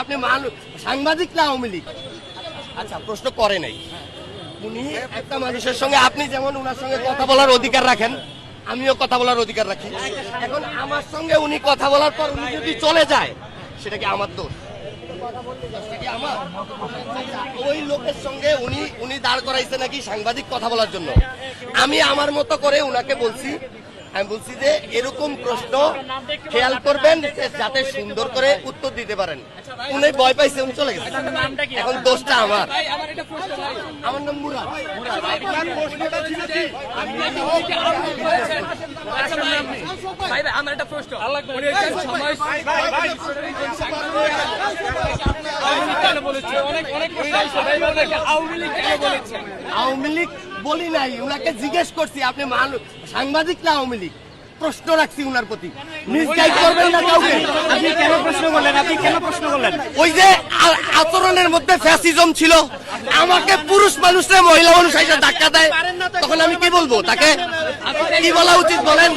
আপনি সাংবাদিক না আওয়ামী লীগ? আচ্ছা, প্রশ্ন করে নাই। উনি একটা মানুষের সঙ্গে, আপনি যেমন উনার সঙ্গে কথা বলার অধিকার রাখেন, আমিও কথা বলার অধিকার রাখি। এখন আমার সঙ্গে উনি কথা বলার পর উনি যদি চলে যায়, সেটা কি আমার দোষ? ওই লোকের সঙ্গে উনি দাঁড় করাইছে নাকি সাংবাদিক কথা বলার জন্য। আমি আমার মতো করে উনাকে বলছি, আমি বলছি যে এরকম প্রশ্ন খেয়াল করবেন যাতে সুন্দর করে উত্তর দিতে পারেন। উনি ভয় পাইছে, উনি চলে গেছে। এখন দোষটা আমার। আমার নাম মুরাদ। আমার একটা প্রশ্ন, আওয়ামী লীগ বলি নাই, উনাকে জিজ্ঞেস করছি আপনি সাংবাদিক না আওয়ামী লীগ, প্রশ্ন রাখছি উনার প্রতি। মিসগাইড করবেন না কাউকে। আপনি কেন প্রশ্ন করলেন? ওই যে আচরণের মধ্যে ফ্যাসিজম ছিল, আমাকে পুরুষ মানুষরা মহিলা মানুষ এসে ধাক্কা দেয়, তখন আমি কি বলবো? তাকে কি বলা উচিত বলেন?